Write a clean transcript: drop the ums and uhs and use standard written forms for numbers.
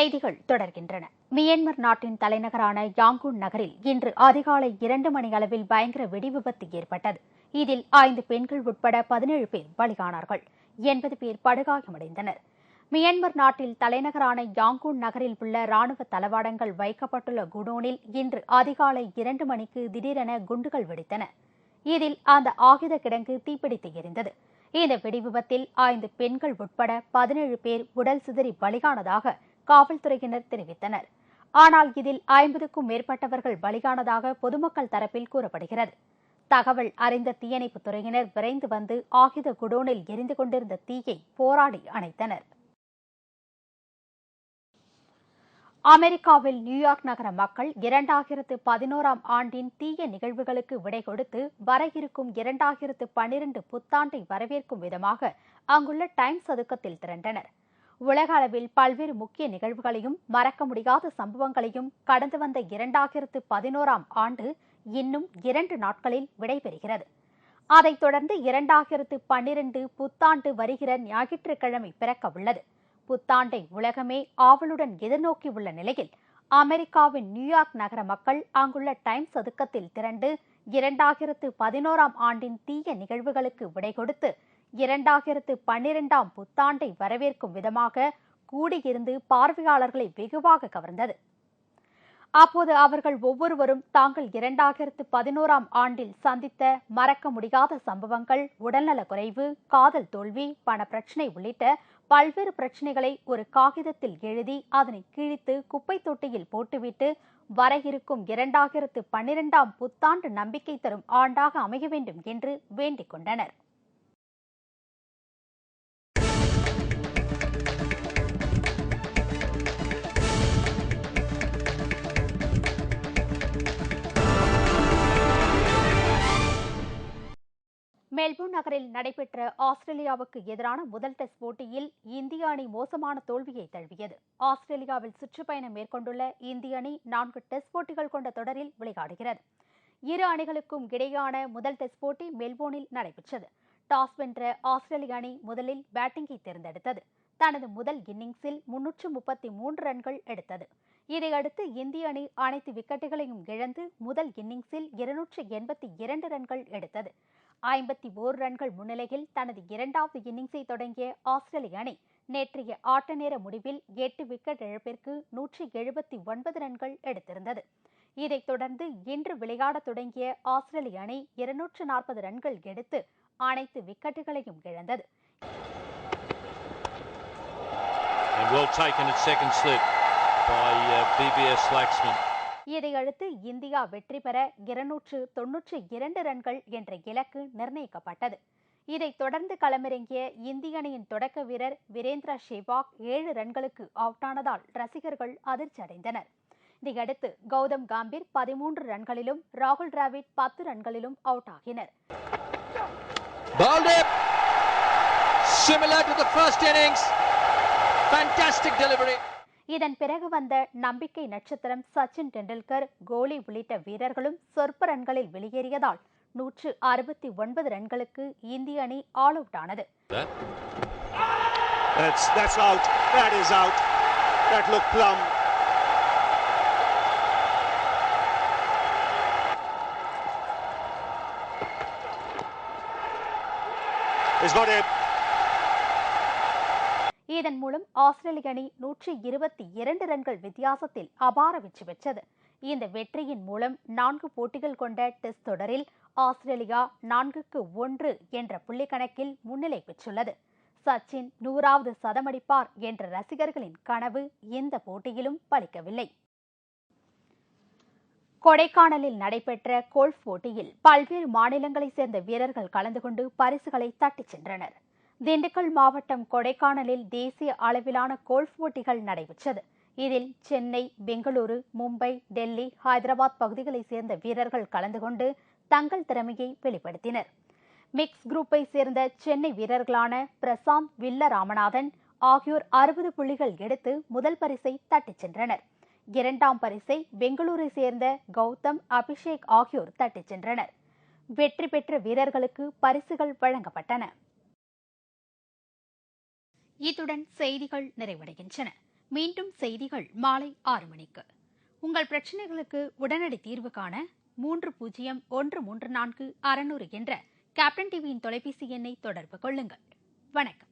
செய்திகள் தொடர்கின்றன. மியான்மர் நாட்டின் தலைநகரான யாங்கூன் நகரில் இன்று அதிகாலை 2 மணி அளவில் பயங்கர வெடிவிபத்து ஏற்பட்டது. இதில் 5 பெண்கள் உட்பட 17 பேர் பலியானார்கள். 80 பேர் படுகாயமடைந்தனர். மியான்மர் நாட்டில் தலைநகரான யாங்கூன் நகரில் உள்ள ராணுவ தளவாடங்கள் வைக்கப்பட்டுள்ள குடோனில் இன்று அதிகாலை 2 மணிக்கு திடீரென குண்டுகள் வெடித்தன. இதில் அந்த ஆயுத கிடங்கு தீப்பிடித்து எரிந்தது. இந்த வெடிவிபத்தில் 5 பெண்கள் உட்பட 17 பேர் உடல் சிதறி பலியானதாக காவல்துறையினர் தெரிவித்தனர். ஆனால் இதில் 50க்கும் மேற்பட்டவர்கள் பலியானதாக பொதுமக்கள் தரப்பில் கூறப்படுகிறது. தகவல் அறிந்த தீயணைப்புத் துறையினர் விரைந்து வந்து ஆயுத குடோனில் எரிந்து கொண்டிருந்த தீயை போராடி அணைத்தனர். அமெரிக்காவில் நியூயார்க் நகர மக்கள் 2011ஆம் ஆண்டின் தீய நிகழ்வுகளுக்கு விடை கொடுத்து வர இருக்கும் 2012 புத்தாண்டை வரவேற்கும் விதமாக அங்குள்ள டைம்ஸ் சதுக்கத்தில் திரண்டனர். உலக அளவில் பல்வேறு முக்கிய நிகழ்வுகளையும் மறக்க முடியாத சம்பவங்களையும் கடந்து வந்த 2011ஆம் ஆண்டு இன்னும் 2 நாட்களில் விடைபெறுகிறது. அதைத் தொடர்ந்து 2012 புத்தாண்டு வருகிற ஞாயிற்றுக்கிழமை பிறக்க உள்ளது. புத்தாண்டை உலகமே ஆவலுடன் எதிர்நோக்கியுள்ள நிலையில் அமெரிக்காவின் நியூயார்க் நகர மக்கள் அங்குள்ள டைம்ஸ் சதுக்கத்தில் திரண்டு 2011ஆம் ஆண்டின் தீய நிகழ்வுகளுக்கு விடை கொடுத்து 2012ஆம் புத்தாண்டை வரவேற்கும் விதமாக கூடியிருந்து பார்வையாளர்களை வெகுவாக கவர்ந்தது. அப்போது அவர்கள் ஒவ்வொருவரும் தாங்கள் 2011ஆம் ஆண்டில் சந்தித்த மறக்க முடியாத சம்பவங்கள், உடல்நலக் குறைவு, காதல் தோல்வி, பணப்பிரச்சினை உள்ளிட்ட பல்வேறு பிரச்சினைகளை ஒரு காகிதத்தில் எழுதி அதனை கிழித்து குப்பை தொட்டியில் போட்டுவிட்டு வர இருக்கும் 2012ஆம் புத்தாண்டு நம்பிக்கை தரும் ஆண்டாக அமைய வேண்டும் என்று வேண்டிக் கொண்டனர். மெல்போர்ன் நகரில் நடைபெற்ற ஆஸ்திரேலியாவுக்கு எதிரான முதல் டெஸ்ட் போட்டியில் இந்திய அணி மோசமான தோல்வியை தழுவியது. ஆஸ்திரேலியாவில் சுற்றுப்பயணம் மேற்கொண்டுள்ள இந்திய அணி 4 டெஸ்ட் போட்டிகள் கொண்ட தொடரில் விளையாடுகிறது. இரு அணிகளுக்கும் இடையேயான முதல் டெஸ்ட் போட்டி மெல்போர்னில் நடைபெற்றது. டாஸ் வென்ற ஆஸ்திரேலிய அணி முதலில் பேட்டிங்கை தேர்ந்தெடுத்தது. தனது முதல் இன்னிங்ஸில் 333 ரன்கள் எடுத்தது. இதையடுத்து இந்திய அணி அனைத்து விக்கெட்டுகளையும் இழந்து முதல் இன்னிங்ஸில் 282 ரன்கள் எடுத்தது. 51 ரன்கள் முன்னிலையில் தனது 2வது இன்னிங்ஸை தொடங்கிய ஆஸ்திரேலிய அணி நேற்றைய ஆட்ட நேர முடிவில் 8 விக்கெட் இழப்பிற்கு 179 ரன்கள் எடுத்திருந்தது. இதைத் தொடர்ந்து இன்று விளையாடத் தொடங்கிய ஆஸ்திரேலிய அணி 240 ரன்கள் எடுத்து அனைத்து விக்கெட்டுகளையும் இழந்தது. இதையடுத்து இந்தியா வெற்றி பெற 292 ரன்கள் என்ற இலக்கு நிர்ணயிக்கப்பட்டது. இதைத் தொடர்ந்து களமிறங்கிய இந்திய அணியின் தொடக்க வீரர் வீரேந்திர சேவாக் 7 ரன்களுக்கு அவுட் ஆனதால் ரசிகர்கள் அதிர்ச்சி அடைந்தனர். இதையடுத்து கௌதம் கம்பீர் 13 ரன்களிலும் ராகுல் டிராவிட் 10 ரன்களிலும் அவுட் ஆகினர். இதன் பிறகு வந்த நம்பிக்கை நட்சத்திரம் சச்சின் டெண்டுல்கர், கோலி உள்ளிட்ட வீரர்களும் சொற்ப ரன்களில் வெளியேறியதால் 169 ரன்களுக்கு இந்திய அணி ஆல் அவுட் ஆனது. இதன் மூலம் ஆஸ்திரேலிய அணி 122 ரன்கள் வித்தியாசத்தில் அபார வெற்றி பெற்றது. இந்த வெற்றியின் மூலம் 4 போட்டிகள் கொண்ட டெஸ்ட் தொடரில் ஆஸ்திரேலியா 4-1 என்ற புள்ளி கணக்கில் முன்னிலை பெற்றுள்ளது. சச்சின் 100வது சதமடிப்பார் என்ற ரசிகர்களின் கனவு இந்த போட்டியிலும் பலிக்கவில்லை. கொடைக்கானலில் நடைபெற்ற கோல்ஃப் போட்டியில் பல்வேறு மாநிலங்களைச் சேர்ந்த வீரர்கள் கலந்து கொண்டு பரிசுகளை தட்டிச் சென்றனர். திண்டுக்கல் மாவட்டம் கொடைக்கானலில் தேசிய அளவிலான கோல்ஃப் போட்டிகள் நடைபெற்றது. இதில் சென்னை, பெங்களூரு, மும்பை, டெல்லி, ஹைதராபாத் பகுதிகளைச் சேர்ந்த வீரர்கள் கலந்து கொண்டு தங்கள் திறமையை வெளிப்படுத்தினர். மிக்ஸ் குரூப்பை சேர்ந்த சென்னை வீரர்களான பிரசாந்த், வில்ல ராமநாதன் ஆகியோர் 60 புள்ளிகள் எடுத்து முதல் பரிசை தட்டிச் சென்றனர். 2ஆம் பரிசை பெங்களூரை சேர்ந்த கௌதம், அபிஷேக் ஆகியோர் தட்டிச் சென்றனர். வெற்றி பெற்ற வீரர்களுக்கு பரிசுகள் வழங்கப்பட்டன. இத்துடன் செய்திகள் நிறைவடைகின்றன. மீண்டும் செய்திகள் மாலை 6 மணிக்கு. உங்கள் பிரச்சனைகளுக்கு உடனடி தீர்வு காண 30134600 என்ற கேப்டன் டிவியின் தொலைபேசி எண்ணை தொடர்பு கொள்ளுங்கள். வணக்கம்.